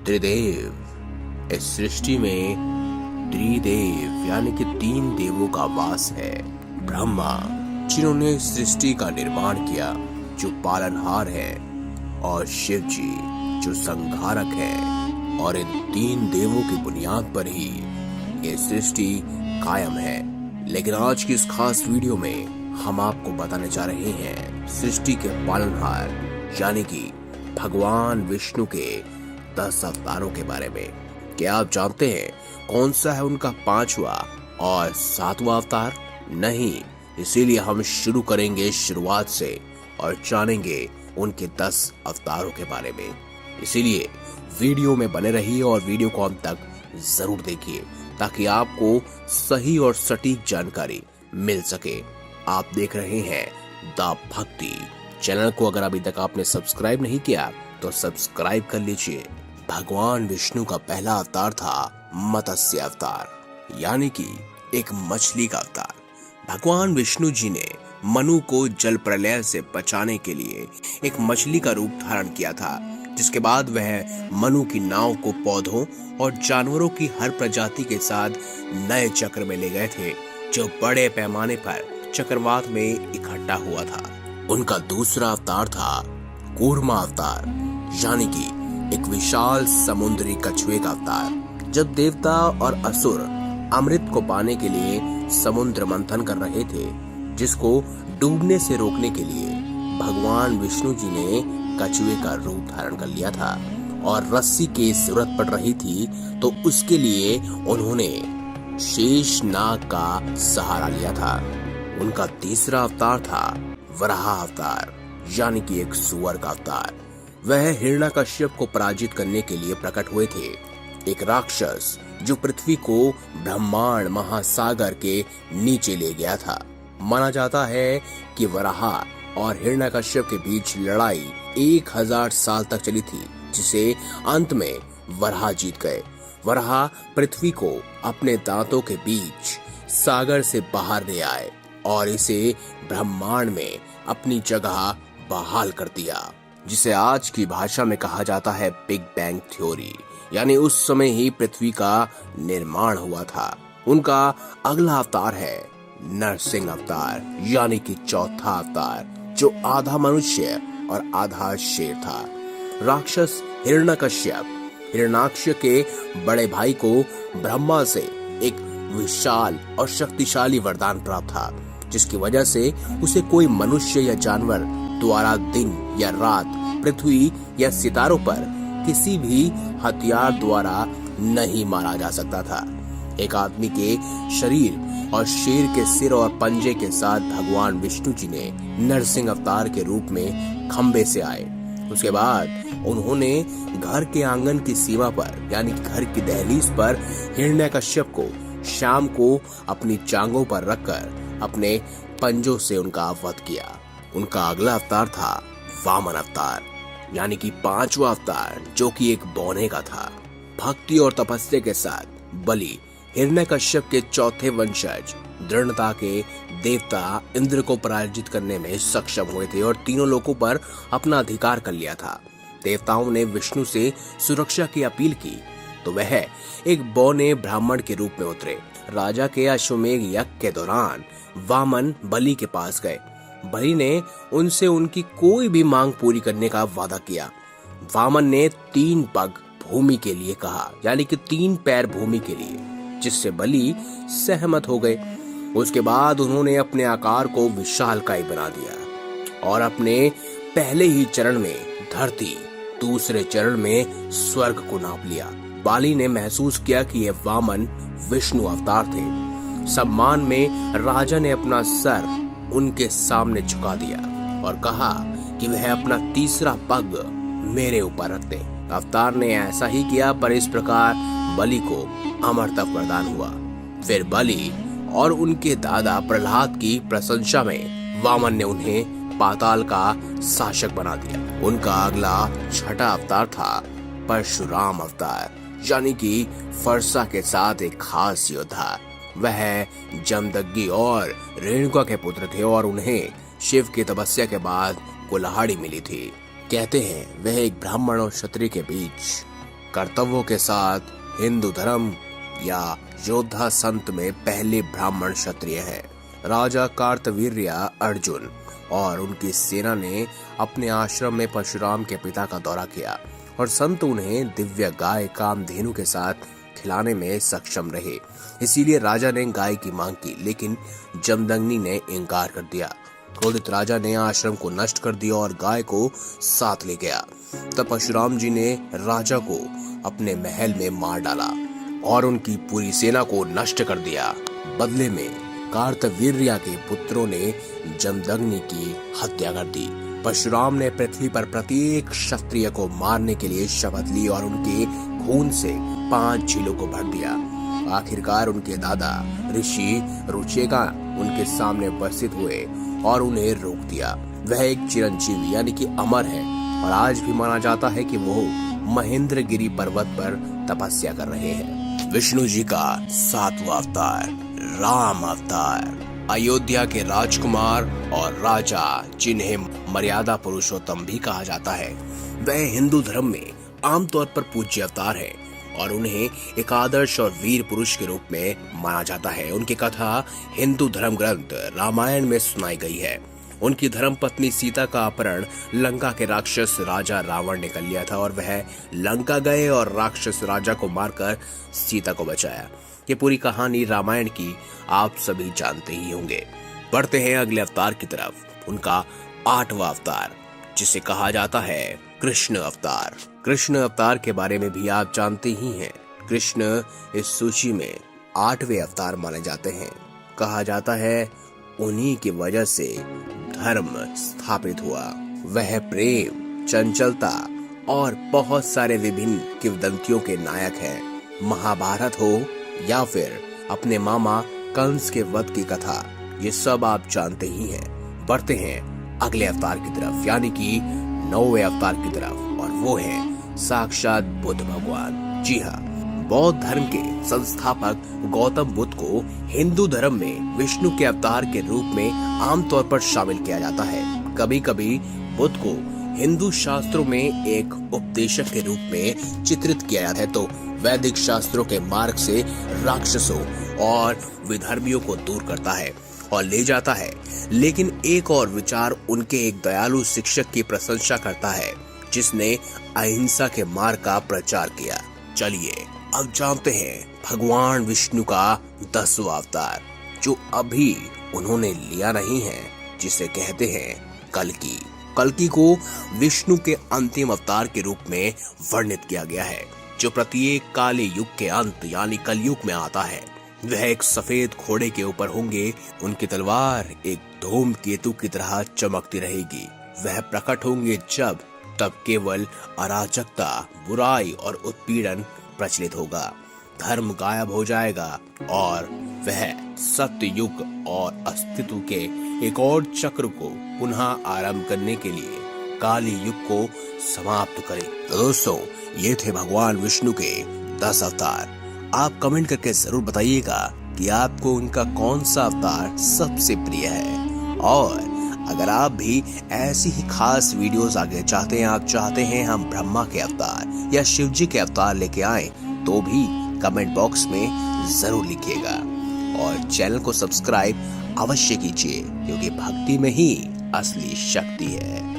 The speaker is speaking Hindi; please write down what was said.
त्रिदेव। इस सृष्टि में त्रिदेव यानी कि 3 देवों का वास है। ब्रह्मा, जिन्होंने सृष्टि का निर्माण किया, जो पालनहार है, और शिव जी, जो संहारक है। और इन 3 देवों की बुनियाद पर ही ये सृष्टि कायम है। लेकिन आज की इस खास वीडियो में हम आपको बताने जा रहे हैं सृष्टि के पालनहार यानी कि भगवान विष्णु के 10 अवतारों के बारे में। क्या आप जानते हैं कौन सा है उनका 5वां और 7वां अवतार? नहीं, इसीलिए हम शुरू करेंगे शुरुआत से और जानेंगे उनके 10 अवतारों के बारे में। इसीलिए वीडियो में बने रहिए और वीडियो को अंत तक जरूर देखिए ताकि आपको सही और सटीक जानकारी मिल सके। आप देख रहे हैं द भक्ति चैनल को। अगर अभी तक आपने सब्सक्राइब नहीं किया तो सब्सक्राइब कर लीजिए। भगवान विष्णु का पहला अवतार था मत्स्य अवतार यानी कि एक मछली का अवतार। भगवान विष्णु जी ने मनु को जल प्रलय से बचाने के लिए एक मछली का रूप धारण किया था, जिसके बाद वह मनु की नाव को पौधों और जानवरों की हर प्रजाति के साथ नए चक्र में ले गए थे, जो बड़े पैमाने पर चक्रवात में इकट्ठा हुआ था। उनका दूसरा अवतार था कूर्मा अवतार यानी कि एक विशाल समुद्री कछुए का अवतार। जब देवता और असुर अमृत को पाने के लिए समुद्र मंथन कर रहे थे, जिसको डूबने से रोकने के लिए भगवान विष्णु जी ने कछुए का रूप धारण कर लिया था और रस्सी की जरूरत पड़ रही थी, तो उसके लिए उन्होंने शेष नाग का सहारा लिया था। उनका तीसरा अवतार था वराह अवतार यानी कि एक सुअर का अवतार। वह हिरण्यकश्यप को पराजित करने के लिए प्रकट हुए थे, एक राक्षस जो पृथ्वी को ब्रह्मांड महासागर के नीचे ले गया था। माना जाता है कि वराह और हिरण्यकश्यप के बीच लड़ाई 1000 साल तक चली थी, जिसे अंत में वराह जीत गए। वराह पृथ्वी को अपने दांतों के बीच सागर से बाहर ले आए और इसे ब्रह्मांड में अपनी जगह बहाल कर दिया, जिसे आज की भाषा में कहा जाता है बिग बैंग थ्योरी। यानी उस समय ही पृथ्वी का निर्माण हुआ था। उनका अगला अवतार है नरसिंह अवतार यानी कि चौथा अवतार, जो आधा मनुष्य और आधा शेर था। राक्षस हिरण्यकश्यप हिरण्याक्ष के बड़े भाई को ब्रह्मा से एक विशाल और शक्तिशाली वरदान प्राप्त था, जिसकी वजह से उसे कोई मनुष्य या जानवर द्वारा दिन या रात पृथ्वी या सितारों पर किसी भी हथियार द्वारा नहीं मारा जा सकता था। एक आदमी के शरीर और शेर के सिर और पंजे के साथ भगवान विष्णु जी ने नरसिंह अवतार के रूप में खंबे से आए। उसके बाद उन्होंने घर के आंगन की सीमा पर यानी घर की दहलीज पर हिरण्यकश्यप को शाम को अपनी टांगों पर रखकर अपने पंजों से उनका वध किया। उनका अगला अवतार था वामन अवतार यानी कि 5वां अवतार, जो कि एक बौने का था। भक्ति और तपस्या के साथ बलि हिरण्यकश्यप के चौथे वंशज दृढ़ता के देवता इंद्र को पराजित करने में सक्षम हुए थे और तीनों लोकों पर अपना अधिकार कर लिया था। देवताओं ने विष्णु से सुरक्षा की अपील की तो वह एक बौने ब्राह्मण के रूप में उतरे। राजा के अश्वमेध यज्ञ के दौरान वामन बलि के पास गए। बलि ने उनसे उनकी कोई भी मांग पूरी करने का वादा किया। वामन ने 3 पग भूमि के लिए कहा यानी कि 3 पैर भूमि के लिए, जिससे बलि सहमत हो गए। उसके बाद उन्होंने अपने आकार को विशालकाय बना दिया और अपने पहले ही चरण में धरती, दूसरे चरण में स्वर्ग को नाप लिया। बाली ने महसूस किया कि यह वामन विष्णु अवतार थे। सम्मान में राजा ने अपना सर उनके सामने झुका दिया और कहा कि वह अपना तीसरा पग मेरे ऊपर रख दे। अवतार ने ऐसा ही किया, पर इस प्रकार बलि को अमरता प्रदान हुआ। फिर बलि और उनके दादा प्रहलाद की प्रशंसा में वामन ने उन्हें पाताल का शासक बना दिया। उनका अगला 6वां अवतार था परशुराम अवतार यानी कि फरसा के साथ एक खास योद्धा। वह जमदग्नि और रेणुका के पुत्र थे और उन्हें शिव की तपस्या के बाद कुल्हाड़ी मिली थी। कहते हैं वह एक ब्राह्मण और क्षत्रिय के बीच कर्तव्यों के साथ हिंदू धर्म या योद्धा संत में पहले ब्राह्मण क्षत्रिय हैं। राजा कार्तवीर्य अर्जुन और उनकी सेना ने अपने आश्रम में परशुराम के पिता का दौरा किया और संत उन्हें दिव्य गाय कामधेनु के साथ खिलाने में सक्षम रहे। इसीलिए राजा ने गाय की मांग की, लेकिन जमदग्नि ने इनकार कर दिया। क्रोधित राजा ने आश्रम को नष्ट कर दिया और गाय को साथ ले गया। तब परशुराम जी ने राजा को अपने महल में मार डाला और उनकी पूरी सेना को नष्ट कर दिया। बदले में कार्तवीर्य के पुत्रों ने जमदग्नि की हत्या कर दी। परशुराम ने पृथ्वी पर प्रत्येक क्षत्रिय को मारने के लिए शपथ ली और उनके खून से 5 झीलों को भर दिया। आखिरकार उनके दादा ऋषि रुचेका उनके सामने उपस्थित हुए और उन्हें रोक दिया। वह एक चिरंजीवी यानी कि अमर है और आज भी माना जाता है कि वो महेंद्रगिरी पर्वत पर तपस्या कर रहे हैं। विष्णु जी का 7वां अवतार राम अवतार। अयोध्या के राजकुमार और राजा, जिन्हें मर्यादा पुरुषोत्तम भी कहा जाता है, वह हिंदू धर्म में आमतौर पर पूज्य अवतार है और उन्हें एक आदर्श और वीर पुरुष के रूप में माना जाता है। उनकी कथा हिंदू धर्म ग्रंथ रामायण में सुनाई गई है। उनकी धर्मपत्नी सीता का अपहरण लंका के राक्षस राजा रावण ने कर लिया था और वह लंका गए और राक्षस राजा को मारकर सीता को बचाया। ये पूरी कहानी रामायण की आप सभी जानते ही होंगे। बढ़ते हैं अगले अवतार की तरफ। उनका 8वां अवतार, जिसे कहा जाता है कृष्ण अवतार। कृष्ण अवतार के बारे में भी आप जानते ही हैं। कृष्ण इस सूची में 8वें अवतार माने जाते हैं। कहा जाता है उन्हीं की वजह से धर्म स्थापित हुआ। वह प्रेम, चंचलता और बहुत सारे विभिन्न किंवदंतियों के नायक हैं। महाभारत हो या फिर अपने मामा कंस के वध की कथा, ये सब आप जानते ही हैं। बढ़ते हैं अगले अवतार की तरफ, यानी कि 9वें अवतार की तरफ, और वो है साक्षात बुद्ध भगवान। जी हाँ, बौद्ध धर्म के संस्थापक गौतम बुद्ध को हिंदू धर्म में विष्णु के अवतार के रूप में आमतौर पर शामिल किया जाता है। कभी कभी बुद्ध को हिंदू शास्त्रों में एक उपदेशक के रूप में चित्रित किया जाता है, तो वैदिक शास्त्रों के मार्ग से राक्षसों और विधर्मियों को दूर करता है और ले जाता है। लेकिन एक और विचार उनके एक दयालु शिक्षक की प्रशंसा करता है, जिसने अहिंसा के मार्ग का प्रचार किया। चलिए अब जानते हैं भगवान विष्णु का 10वां अवतार, जो अभी उन्होंने लिया नहीं है, जिसे कहते हैं कल्कि। कल्कि को विष्णु के अंतिम अवतार के रूप में वर्णित किया गया है, जो प्रत्येक काले युग के अंत यानी कलयुग में आता है। वह एक सफेद घोड़े के ऊपर होंगे। उनकी तलवार एक धूमकेतु की तरह चमकती रहेगी। वह प्रकट होंगे जब तब केवल अराजकता, बुराई और उत्पीड़न प्रचलित होगा। धर्म गायब हो जाएगा और वह सत्य युग और अस्तित्व के एक और चक्र को पुनः आरंभ करने के लिए काली युग को समाप्त करे। तो दोस्तों, ये थे भगवान विष्णु के 10 अवतार। आप कमेंट करके जरूर बताइएगा कि आपको उनका कौन सा अवतार सबसे प्रिय है। और अगर आप भी ऐसी ही खास वीडियोस आगे चाहते हैं, आप चाहते हैं हम ब्रह्मा के अवतार या शिव जी के अवतार लेके आए, तो भी कमेंट बॉक्स में जरूर लिखिएगा और चैनल को सब्सक्राइब अवश्य कीजिए, क्योंकि भक्ति में ही असली शक्ति है।